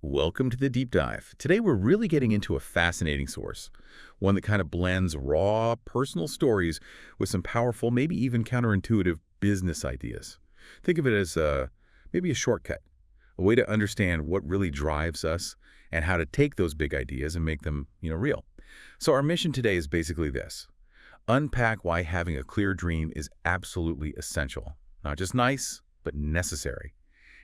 Welcome to the deep dive. Today we're really getting into a fascinating source, one that kind of blends raw, personal stories with some powerful, maybe even counterintuitive business ideas. Think of it as maybe a shortcut, a way to understand what really drives us and how to take those big ideas and make them, real. So our mission today is basically this: unpack why having a clear dream is absolutely essential. Not just nice, but necessary.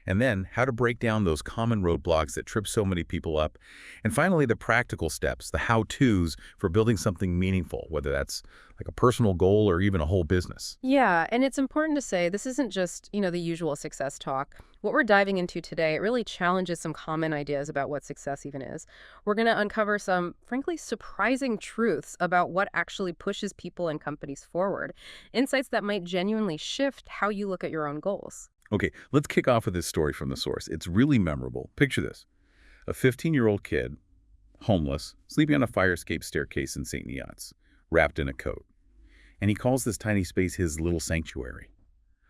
And then how to break down those common roadblocks that trip so many people up. And finally, the practical steps, the how-tos for building something meaningful, whether that's like a personal goal or even a whole business. Yeah, and it's important to say this isn't just, the usual success talk. What we're diving into today, it really challenges some common ideas about what success even is. We're going to uncover some, frankly, surprising truths about what actually pushes people and companies forward. Insights that might genuinely shift how you look at your own goals. Okay, let's kick off with this story from the source. It's really memorable. Picture this: a 15-year-old kid, homeless, sleeping on a fire escape staircase in St. Neots, wrapped in a coat. And he calls this tiny space his little sanctuary.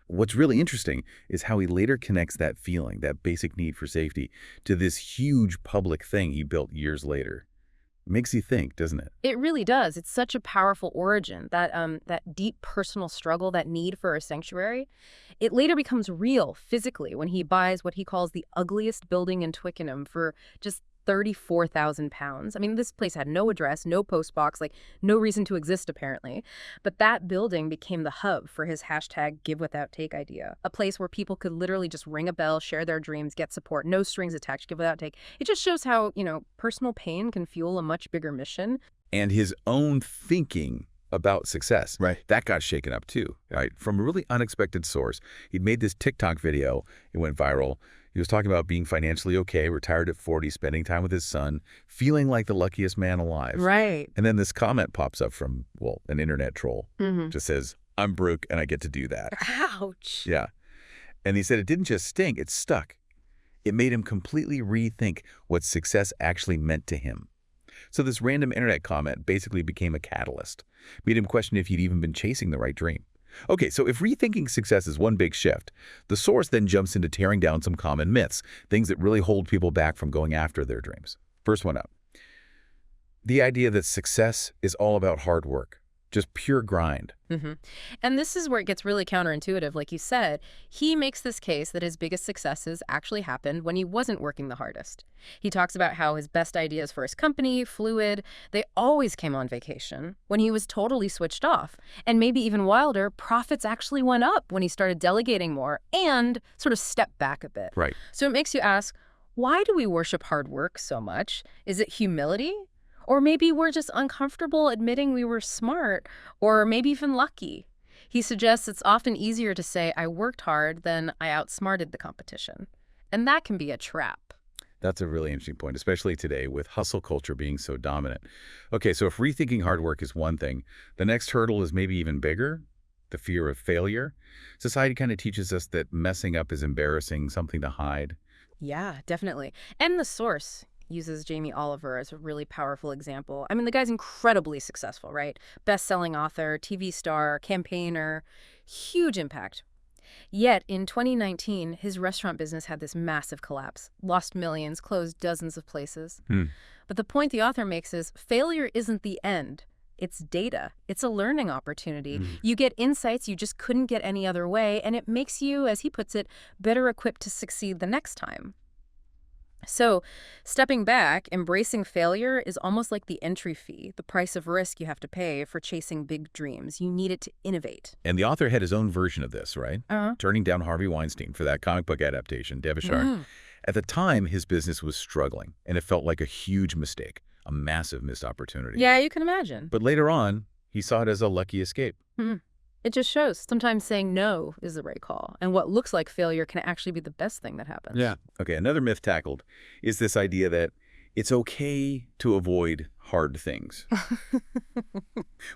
What's really interesting is how he later connects that feeling, that basic need for safety, to this huge public thing he built years later. Makes you think, doesn't it? It really does. It's such a powerful origin, that deep personal struggle, that need for a sanctuary. It later becomes real physically when he buys what he calls the ugliest building in Twickenham for just £34,000. I mean, this place had no address, no postbox, no reason to exist apparently. But that building became the hub for his #GiveWithoutTake idea, a place where people could literally just ring a bell, share their dreams, get support, no strings attached, give without take. It just shows how, personal pain can fuel a much bigger mission. And his own thinking about success. Right. That got shaken up too, right? From a really unexpected source. He'd made this TikTok video. It went viral. He was talking about being financially okay, retired at 40, spending time with his son, feeling like the luckiest man alive. Right. And then this comment pops up from, an internet troll. Mm-hmm. Just says, "I'm broke and I get to do that." Ouch. Yeah. And he said it didn't just sting, it stuck. It made him completely rethink what success actually meant to him. So this random internet comment basically became a catalyst, made him question if he'd even been chasing the right dream. Okay, so if rethinking success is one big shift, the source then jumps into tearing down some common myths, things that really hold people back from going after their dreams. First one up: the idea that success is all about hard work, just pure grind. Mm-hmm. And this is where it gets really counterintuitive. Like you said, he makes this case that his biggest successes actually happened when he wasn't working the hardest. He talks about how his best ideas for his company, Fluid, they always came on vacation, when he was totally switched off. And maybe even wilder, profits actually went up when he started delegating more and sort of stepped back a bit. Right. So it makes you ask, why do we worship hard work so much? Is it humility? Or maybe we're just uncomfortable admitting we were smart, or maybe even lucky. He suggests it's often easier to say I worked hard than I outsmarted the competition. And that can be a trap. That's a really interesting point, especially today with hustle culture being so dominant. Okay, so if rethinking hard work is one thing, the next hurdle is maybe even bigger: the fear of failure. Society kind of teaches us that messing up is embarrassing, something to hide. Yeah, definitely. And the source uses Jamie Oliver as a really powerful example. I mean, the guy's incredibly successful, right? Best-selling author, TV star, campaigner, huge impact. Yet, in 2019, his restaurant business had this massive collapse, lost millions, closed dozens of places. But the point the author makes is failure isn't the end. It's data. It's a learning opportunity. You get insights you just couldn't get any other way, and it makes you, as he puts it, better equipped to succeed the next time. So, stepping back, embracing failure is almost like the entry fee, the price of risk you have to pay for chasing big dreams. You need it to innovate. And the author had his own version of this, right? Turning down Harvey Weinstein for that comic book adaptation, Devashar. At the time, his business was struggling, and it felt like a huge mistake, a massive missed opportunity. Yeah, you can imagine. But later on, he saw it as a lucky escape. It just shows sometimes saying no is the right call, and what looks like failure can actually be the best thing that happens. Yeah. Okay, another myth tackled is this idea that it's okay to avoid hard things.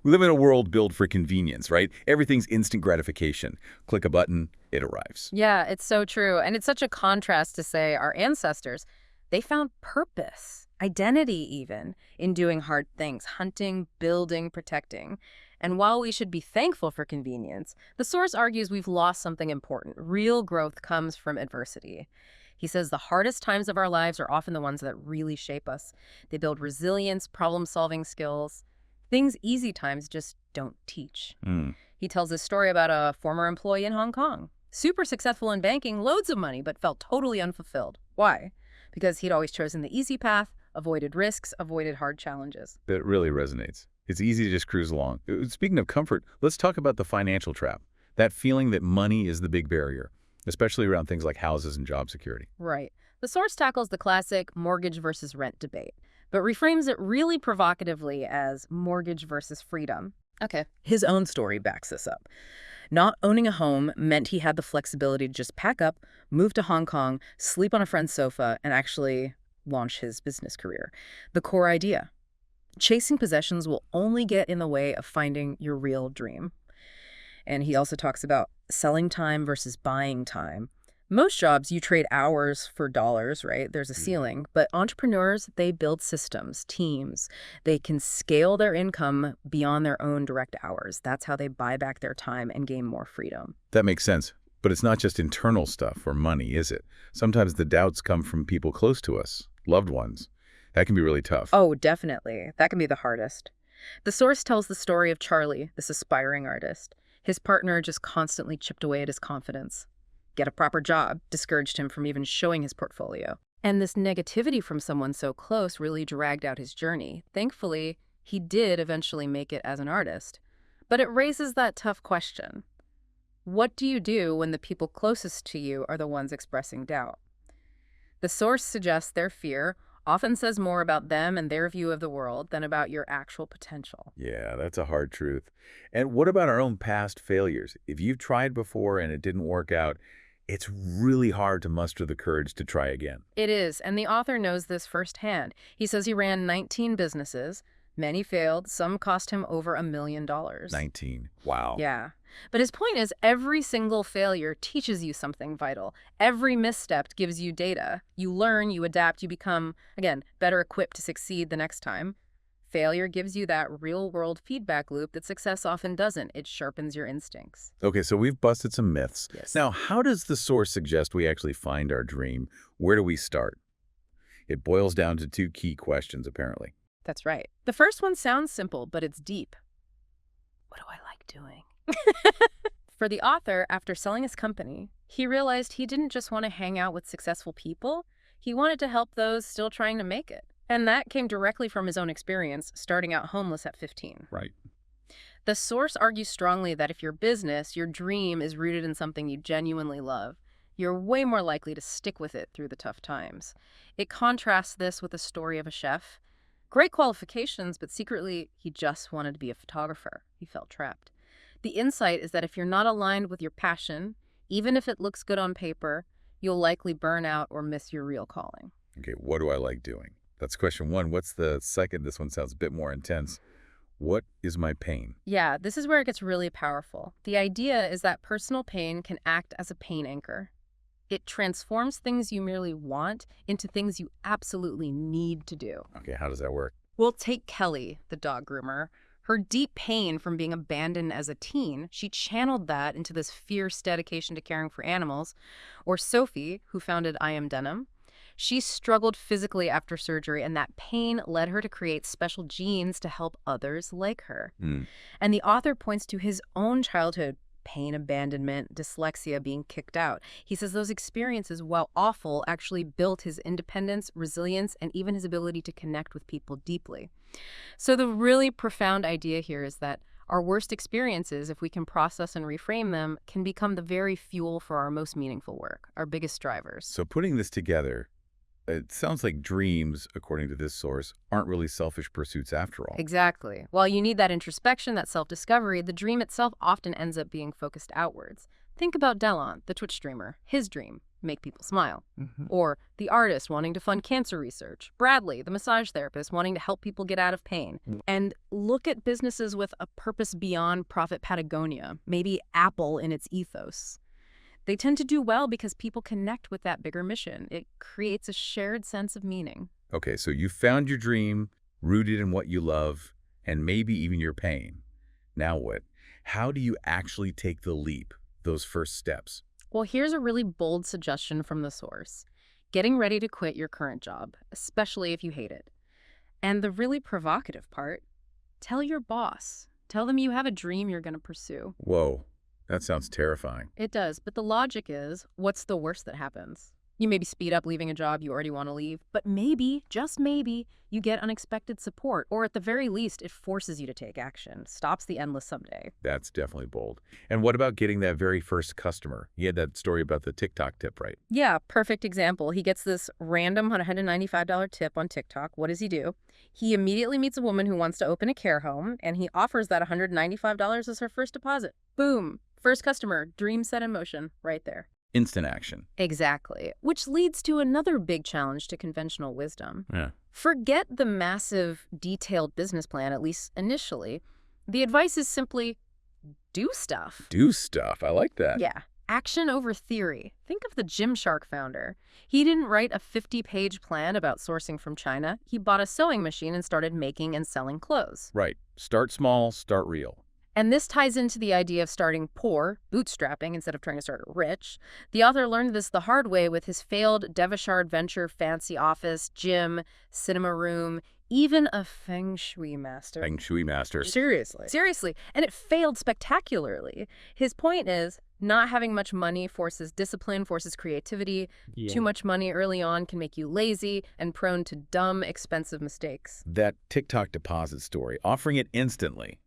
We live in a world built for convenience, right? Everything's instant gratification. Click a button, it arrives. Yeah, it's so true. And it's such a contrast to, say, our ancestors. They found purpose, identity even, in doing hard things: hunting, building, protecting. And while we should be thankful for convenience, the source argues we've lost something important. Real growth comes from adversity. He says the hardest times of our lives are often the ones that really shape us. They build resilience, problem-solving skills, things easy times just don't teach. He tells this story about a former employee in Hong Kong. Super successful in banking, loads of money, but felt totally unfulfilled. Why? Because he'd always chosen the easy path, avoided risks, avoided hard challenges. That really resonates. It's easy to just cruise along. Speaking of comfort, let's talk about the financial trap. That feeling that money is the big barrier, especially around things like houses and job security. Right. The source tackles the classic mortgage versus rent debate, but reframes it really provocatively as mortgage versus freedom. Okay. His own story backs this up. Not owning a home meant he had the flexibility to just pack up, move to Hong Kong, sleep on a friend's sofa, and actually launch his business career. The core idea: chasing possessions will only get in the way of finding your real dream. And he also talks about selling time versus buying time. Most jobs, you trade hours for dollars, right? There's a ceiling. But entrepreneurs, they build systems, teams. They can scale their income beyond their own direct hours. That's how they buy back their time and gain more freedom. That makes sense. But it's not just internal stuff or money, is it? Sometimes the doubts come from people close to us, loved ones. That can be really tough. Oh, definitely. That can be the hardest. The source tells the story of Charlie, this aspiring artist. His partner just constantly chipped away at his confidence. Get a proper job discouraged him from even showing his portfolio. And this negativity from someone so close really dragged out his journey. Thankfully, he did eventually make it as an artist. But it raises that tough question. What do you do when the people closest to you are the ones expressing doubt? The source suggests their fear often says more about them and their view of the world than about your actual potential. Yeah, that's a hard truth. And what about our own past failures? If you've tried before and it didn't work out, it's really hard to muster the courage to try again. It is, and the author knows this firsthand. He says he ran 19 businesses. Many failed. Some cost him over $1 million. 19. Wow. Yeah. But his point is every single failure teaches you something vital. Every misstep gives you data. You learn, you adapt, you become, again, better equipped to succeed the next time. Failure gives you that real-world feedback loop that success often doesn't. It sharpens your instincts. Okay, so we've busted some myths. Yes. Now, how does the source suggest we actually find our dream? Where do we start? It boils down to two key questions, apparently. That's right. The first one sounds simple, but it's deep. What do I like doing? For the author, after selling his company, he realized he didn't just want to hang out with successful people. He wanted to help those still trying to make it. And that came directly from his own experience, starting out homeless at 15. Right. The source argues strongly that if your business, your dream, is rooted in something you genuinely love, you're way more likely to stick with it through the tough times. It contrasts this with the story of a chef. Great qualifications, but secretly, he just wanted to be a photographer. He felt trapped. The insight is that if you're not aligned with your passion, even if it looks good on paper, you'll likely burn out or miss your real calling. Okay, what do I like doing? That's question one. What's the second? This one sounds a bit more intense. What is my pain? Yeah, this is where it gets really powerful. The idea is that personal pain can act as a pain anchor. It transforms things you merely want into things you absolutely need to do. Okay, how does that work? Well, take Kelly, the dog groomer. Her deep pain from being abandoned as a teen, she channeled that into this fierce dedication to caring for animals. Or Sophie, who founded I Am Denim. She struggled physically after surgery, and that pain led her to create special genes to help others like her. And the author points to his own childhood pain, abandonment, dyslexia, being kicked out. He says those experiences, while awful, actually built his independence, resilience, and even his ability to connect with people deeply. So the really profound idea here is that our worst experiences, if we can process and reframe them, can become the very fuel for our most meaningful work, our biggest drivers. So putting this together, it sounds like dreams, according to this source, aren't really selfish pursuits after all. Exactly. While you need that introspection, that self-discovery, the dream itself often ends up being focused outwards. Think about Delon, the Twitch streamer. His dream, make people smile. Or the artist wanting to fund cancer research. Bradley, the massage therapist, wanting to help people get out of pain. And look at businesses with a purpose beyond profit. Patagonia, maybe Apple in its ethos. They tend to do well because people connect with that bigger mission. It creates a shared sense of meaning. Okay, so you found your dream, rooted in what you love, and maybe even your pain. Now what? How do you actually take the leap, those first steps? Well, here's a really bold suggestion from the source. getting ready to quit your current job, especially if you hate it. And the really provocative part, tell your boss. Tell them you have a dream you're going to pursue. Whoa, that sounds terrifying. It does, but the logic is, what's the worst that happens? You maybe speed up leaving a job you already want to leave, but maybe, just maybe, you get unexpected support, or at the very least, it forces you to take action, stops the endless someday. That's definitely bold. And what about getting that very first customer? You had that story about the TikTok tip, right? Yeah, perfect example. He gets this random $195 tip on TikTok. What does he do? He immediately meets a woman who wants to open a care home, and he offers that $195 as her first deposit. Boom. First customer, dream set in motion, right there. Instant action. Exactly. Which leads to another big challenge to conventional wisdom. Yeah. Forget the massive, detailed business plan, at least initially. The advice is simply do stuff. Do stuff. I like that. Yeah. Action over theory. Think of the Gymshark founder. He didn't write a 50-page plan about sourcing from China. He bought a sewing machine and started making and selling clothes. Right. Start small, start real. And this ties into the idea of starting poor, bootstrapping, instead of trying to start rich. The author learned this the hard way with his failed Devonshire venture, fancy office, gym, cinema room, even a feng shui master. Feng shui master. Seriously. And it failed spectacularly. His point is, not having much money forces discipline, forces creativity. Yeah. Too much money early on can make you lazy and prone to dumb, expensive mistakes. That TikTok deposit story, offering it instantly.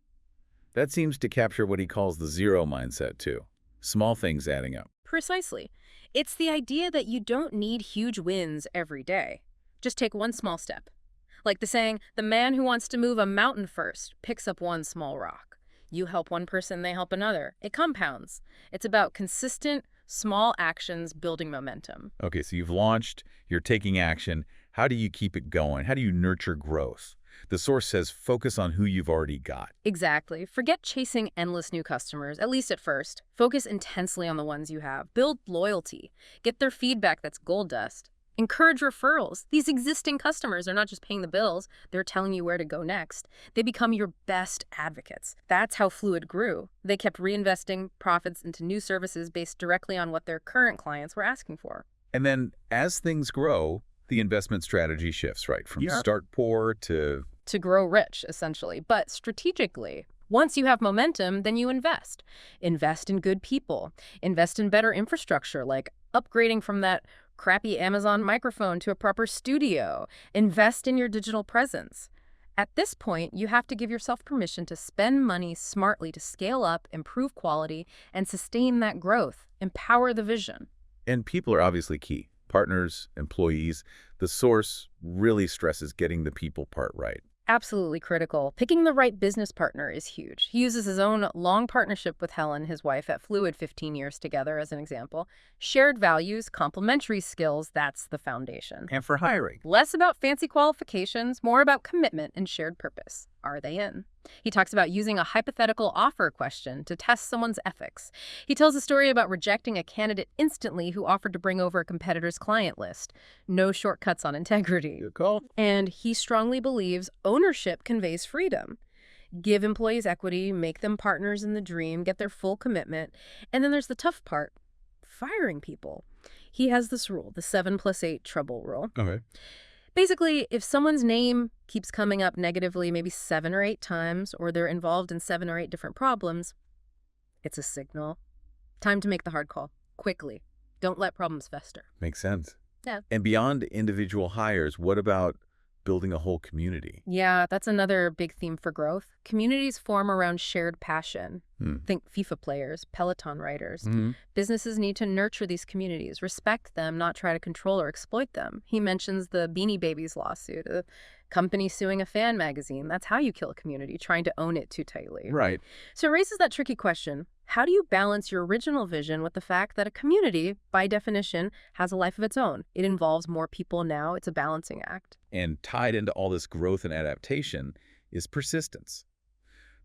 That seems to capture what he calls the zero mindset, too. Small things adding up. Precisely. It's the idea that you don't need huge wins every day. Just take one small step. Like the saying, the man who wants to move a mountain first picks up one small rock. You help one person, they help another. It compounds. It's about consistent, small actions building momentum. Okay, so you've launched, you're taking action. How do you keep it going? How do you nurture growth? The source says focus on who you've already got. Exactly. Forget chasing endless new customers, at least at first. Focus intensely on the ones you have. Build loyalty. Get their feedback that's gold dust. Encourage referrals. These existing customers are not just paying the bills, they're telling you where to go next. They become your best advocates. That's how Fluid grew. They kept reinvesting profits into new services based directly on what their current clients were asking for. And then as things grow, the investment strategy shifts, right? From start poor to grow rich, essentially. But strategically, once you have momentum, then you invest. Invest in good people. Invest in better infrastructure, like upgrading from that crappy Amazon microphone to a proper studio. Invest in your digital presence. At this point, you have to give yourself permission to spend money smartly to scale up, improve quality, and sustain that growth. Empower the vision. And people are obviously key. Partners, employees. The source really stresses getting the people part right. Absolutely critical. Picking the right business partner is huge. He uses his own long partnership with Helen, his wife, at Fluid, 15 years together as an example. Shared values, complementary skills, that's the foundation. And for hiring. Less about fancy qualifications, more about commitment and shared purpose. Are they in? He talks about using a hypothetical offer question to test someone's ethics. He tells a story about rejecting a candidate instantly who offered to bring over a competitor's client list. No shortcuts on integrity. Good call. And he strongly believes ownership conveys freedom. Give employees equity, make them partners in the dream, get their full commitment. And then there's the tough part, firing people. He has this rule, the 7+8 trouble rule. Okay. Basically, if someone's name keeps coming up negatively maybe 7 or 8 times, or they're involved in 7 or 8 different problems, it's a signal. Time to make the hard call, quickly. Don't let problems fester. Makes sense. Yeah. And beyond individual hires, what about building a whole community? Yeah, that's another big theme for growth. Communities form around shared passion. Think FIFA players, Peloton riders. Businesses need to nurture these communities, respect them, not try to control or exploit them. He mentions the Beanie Babies lawsuit, a company suing a fan magazine. That's how you kill a community, trying to own it too tightly. Right. So it raises that tricky question. How do you balance your original vision with the fact that a community, by definition, has a life of its own? It involves more people now. It's a balancing act. And tied into all this growth and adaptation is persistence.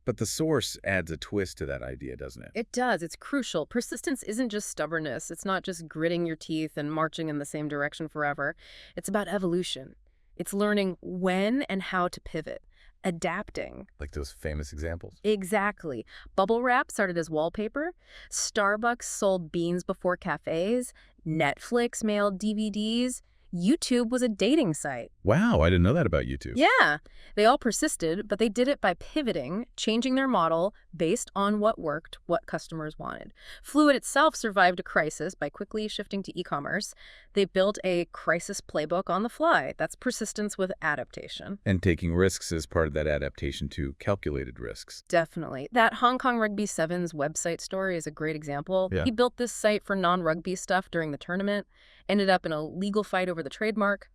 But the source adds a twist to that idea, doesn't it? It does. It's crucial. Persistence isn't just stubbornness. It's not just gritting your teeth and marching in the same direction forever. It's about evolution. It's learning when and how to pivot, Adapting. Like those famous examples? Exactly. Bubble wrap started as wallpaper. Starbucks sold beans before cafes. Netflix mailed DVDs. YouTube was a dating site. Wow, I didn't know that about YouTube. Yeah, they all persisted, but they did it by pivoting, changing their model based on what worked, what customers wanted. Fluid itself survived a crisis by quickly shifting to e-commerce. They built a crisis playbook on the fly. That's persistence with adaptation. And taking risks as part of that adaptation to calculated risks. Definitely. That Hong Kong Rugby Sevens website story is a great example. Yeah. He built this site for non-rugby stuff during the tournament, ended up in a legal fight over the trademark.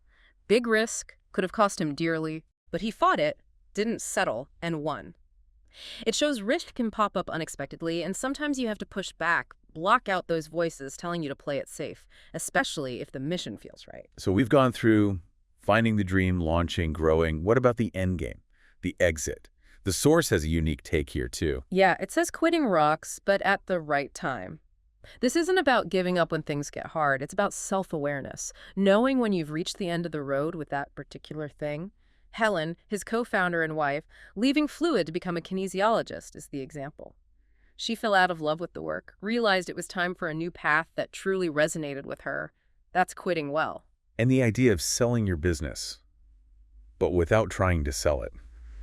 Big risk, could have cost him dearly, but he fought it, didn't settle, and won. It shows risk can pop up unexpectedly, and sometimes you have to push back, block out those voices telling you to play it safe, especially if the mission feels right. So we've gone through finding the dream, launching, growing. What about the end game, the exit? The source has a unique take here, too. Yeah, it says quitting rocks, but at the right time. This isn't about giving up when things get hard. It's about self-awareness, knowing when you've reached the end of the road with that particular thing. Helen, his co-founder and wife, leaving Fluid to become a kinesiologist is the example. She fell out of love with the work, realized it was time for a new path that truly resonated with her. That's quitting well. And the idea of selling your business, but without trying to sell it.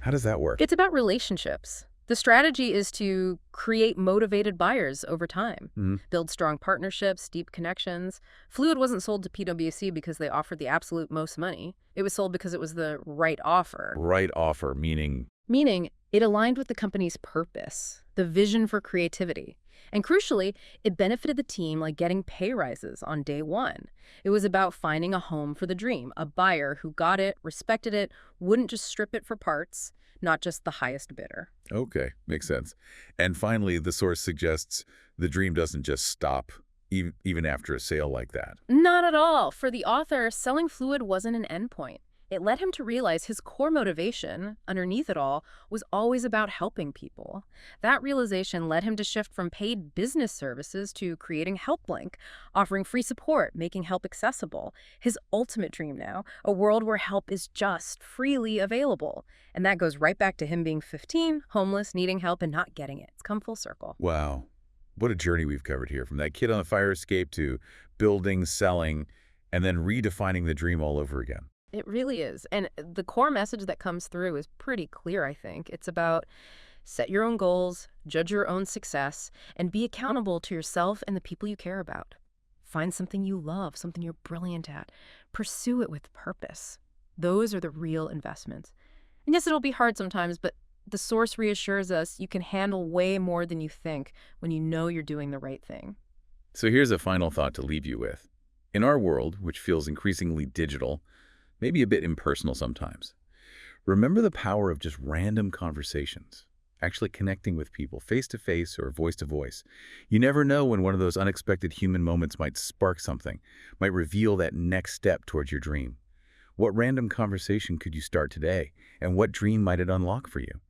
How does that work? It's about relationships. The strategy is to create motivated buyers over time, build strong partnerships, deep connections. Fluid wasn't sold to PwC because they offered the absolute most money. It was sold because it was the right offer. Right offer, meaning? Meaning it aligned with the company's purpose, the vision for creativity. And crucially, it benefited the team like getting pay rises on day one. It was about finding a home for the dream, a buyer who got it, respected it, wouldn't just strip it for parts, not just the highest bidder. Okay, makes sense. And finally, the source suggests the dream doesn't just stop even after a sale like that. Not at all. For the author, selling Fluid wasn't an endpoint. It led him to realize his core motivation, underneath it all, was always about helping people. That realization led him to shift from paid business services to creating HelpBnk, offering free support, making help accessible. His ultimate dream now, a world where help is just freely available. And that goes right back to him being 15, homeless, needing help, and not getting it. It's come full circle. Wow. What a journey we've covered here, from that kid on the fire escape to building, selling, and then redefining the dream all over again. It really is. And the core message that comes through is pretty clear, I think. It's about set your own goals, judge your own success, and be accountable to yourself and the people you care about. Find something you love, something you're brilliant at. Pursue it with purpose. Those are the real investments. And yes, it'll be hard sometimes, but the source reassures us you can handle way more than you think when you know you're doing the right thing. So here's a final thought to leave you with. In our world, which feels increasingly digital, maybe a bit impersonal sometimes, remember the power of just random conversations, actually connecting with people face-to-face or voice-to-voice. You never know when one of those unexpected human moments might spark something, might reveal that next step towards your dream. What random conversation could you start today, and what dream might it unlock for you?